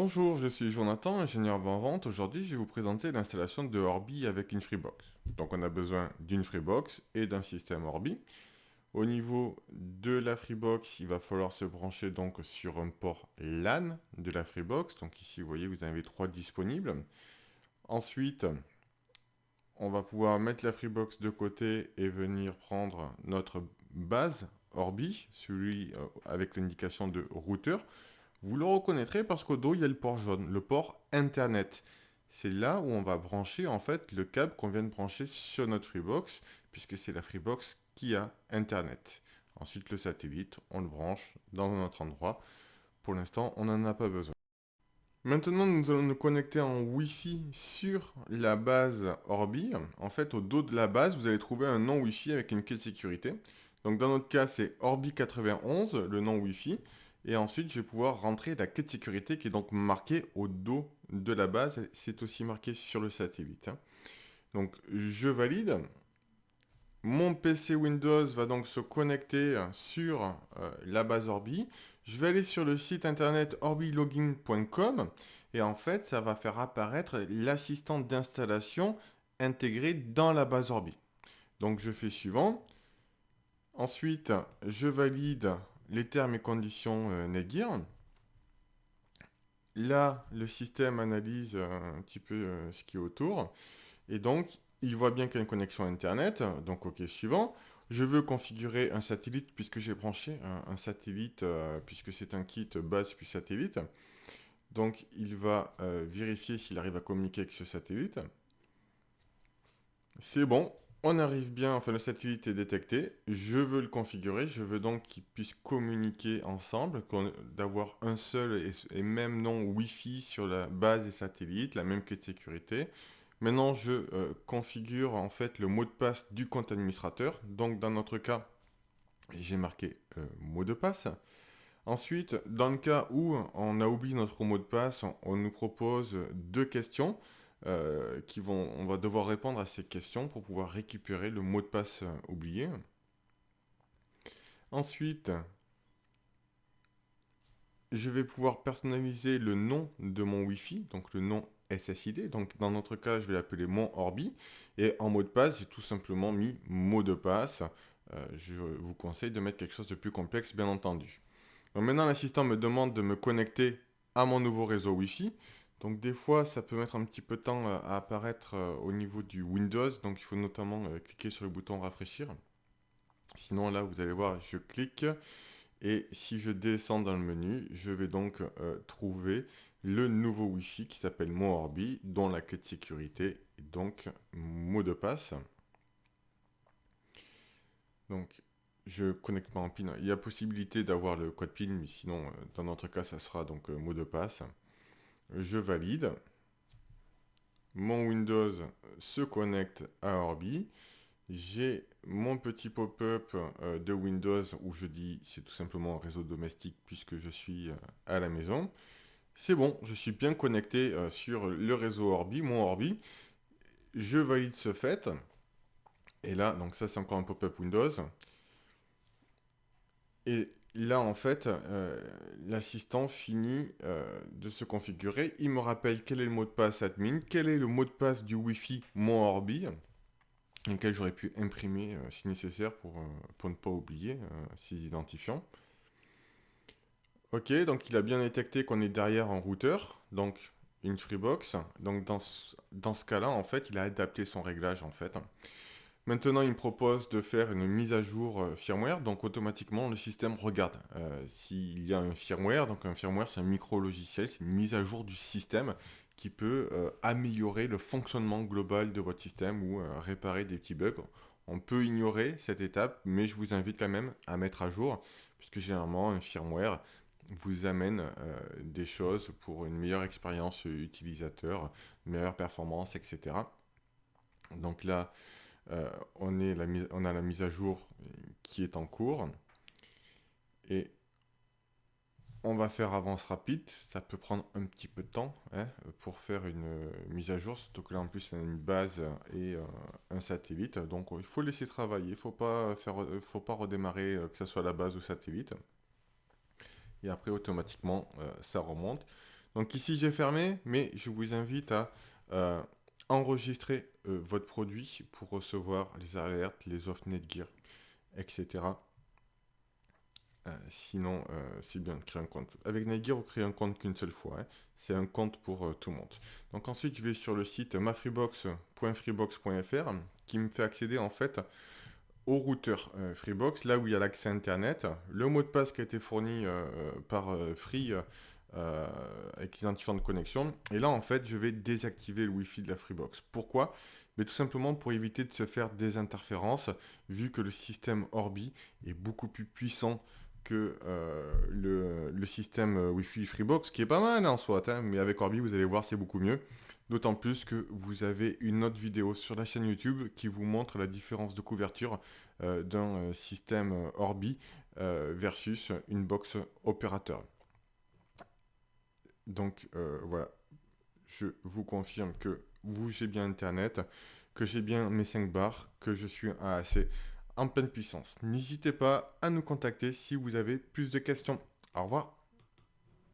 Bonjour, je suis Jonathan, ingénieur avant-vente. Aujourd'hui, je vais vous présenter l'installation de Orbi avec une Freebox. Donc, on a besoin d'une Freebox et d'un système Orbi. Au niveau de la Freebox, il va falloir se brancher donc sur un port LAN de la Freebox. Donc ici, vous voyez, vous en avez trois disponibles. Ensuite, on va pouvoir mettre la Freebox de côté et venir prendre notre base Orbi, celui avec l'indication de routeur. Vous le reconnaîtrez parce qu'au dos, il y a le port jaune, le port Internet. C'est là où on va brancher en fait le câble qu'on vient de brancher sur notre Freebox, puisque c'est la Freebox qui a Internet. Ensuite, le satellite, on le branche dans un autre endroit. Pour l'instant, on n'en a pas besoin. Maintenant, nous allons nous connecter en Wi-Fi sur la base Orbi. En fait, au dos de la base, vous allez trouver un nom Wi-Fi avec une clé de sécurité. Donc, dans notre cas, c'est Orbi 91, le nom Wi-Fi. Et ensuite, je vais pouvoir rentrer la clé de sécurité qui est donc marquée au dos de la base. C'est aussi marqué sur le satellite. Donc, je valide. Mon PC Windows va donc se connecter sur la base Orbi. Je vais aller sur le site internet orbilogin.com et en fait, ça va faire apparaître l'assistant d'installation intégré dans la base Orbi. Donc, je fais suivant. Ensuite, je valide les termes et conditions Netgear. Là, le système analyse un petit peu ce qui est autour. Et donc, il voit bien qu'il y a une connexion Internet. Donc, OK, suivant. Je veux configurer un satellite puisque j'ai branché un satellite, puisque c'est un kit base puis satellite. Donc, il va vérifier s'il arrive à communiquer avec ce satellite. C'est bon, on arrive bien, enfin le satellite est détecté. Je veux le configurer, je veux donc qu'ils puissent communiquer ensemble, d'avoir un seul et même nom Wi-Fi sur la base des satellites, la même clé de sécurité. Maintenant, je configure en fait le mot de passe du compte administrateur. Donc, dans notre cas, j'ai marqué mot de passe. Ensuite, dans le cas où on a oublié notre mot de passe, on nous propose deux questions on va devoir répondre à ces questions pour pouvoir récupérer le mot de passe oublié. Ensuite, je vais pouvoir personnaliser le nom de mon Wi-Fi, donc le nom SSID. Donc dans notre cas, je vais l'appeler mon Orbi. Et en mot de passe, j'ai tout simplement mis mot de passe. Je vous conseille de mettre quelque chose de plus complexe, bien entendu. Donc maintenant, l'assistant me demande de me connecter à mon nouveau réseau Wi-Fi. Donc des fois, ça peut mettre un petit peu de temps à apparaître au niveau du Windows. Donc il faut notamment cliquer sur le bouton rafraîchir. Sinon là, vous allez voir, je clique. Et si je descends dans le menu, je vais donc trouver le nouveau Wi-Fi qui s'appelle Mon Orbi, dont la clé de sécurité est donc mot de passe. Donc, je connecte pas en PIN. Il y a possibilité d'avoir le code PIN, mais sinon, dans notre cas, ça sera donc mot de passe. Je valide. Mon Windows se connecte à Orbi. J'ai mon petit pop-up de Windows où je dis c'est tout simplement un réseau domestique puisque je suis à la maison. C'est bon, je suis bien connecté sur le réseau Orbi, mon Orbi. Je valide ce fait. Et là, donc ça c'est encore un pop-up Windows. Et là, en fait, l'assistant finit de se configurer. Il me rappelle quel est le mot de passe admin, quel est le mot de passe du Wi-Fi mon Orbi, lequel j'aurais pu imprimer si nécessaire pour ne pas oublier ces identifiants. Ok, donc il a bien détecté qu'on est derrière un routeur, donc une Freebox. Donc dans ce cas-là, en fait, il a adapté son réglage en fait. Maintenant, il me propose de faire une mise à jour firmware, donc automatiquement le système regarde s'il y a un firmware. Donc un firmware, c'est un micro-logiciel, c'est une mise à jour du système qui peut améliorer le fonctionnement global de votre système ou réparer des petits bugs. On peut ignorer cette étape, mais je vous invite quand même à mettre à jour, puisque généralement un firmware vous amène des choses pour une meilleure expérience utilisateur, une meilleure performance, etc. Donc là, on a la mise à jour qui est en cours. Et on va faire avance rapide. Ça peut prendre un petit peu de temps pour faire une mise à jour. Surtout que là, en plus, on a une base et un satellite. Donc, il faut laisser travailler. Faut pas redémarrer, que ce soit la base ou satellite. Et après, automatiquement, ça remonte. Donc ici j'ai fermé, mais je vous invite à euh, enregistrer votre produit pour recevoir les alertes, les offres Netgear, etc. Sinon, c'est bien de créer un compte. Avec Netgear, vous créez un compte qu'une seule fois, hein. C'est un compte pour tout le monde. Donc ensuite, je vais sur le site mafreebox.freebox.fr qui me fait accéder en fait au routeur Freebox, là où il y a l'accès Internet, le mot de passe qui a été fourni par Free avec l'identifiant de connexion. Et là, en fait, je vais désactiver le Wi-Fi de la Freebox. Pourquoi? Mais tout simplement pour éviter de se faire des interférences, vu que le système Orbi est beaucoup plus puissant que le système Wi-Fi Freebox, qui est pas mal en soi, hein, mais avec Orbi, vous allez voir, c'est beaucoup mieux. D'autant plus que vous avez une autre vidéo sur la chaîne YouTube qui vous montre la différence de couverture d'un système Orbi versus une box opérateur. Donc voilà, je vous confirme que j'ai bien Internet, que j'ai bien mes 5 bars, que je suis un AAC en pleine puissance. N'hésitez pas à nous contacter si vous avez plus de questions. Au revoir.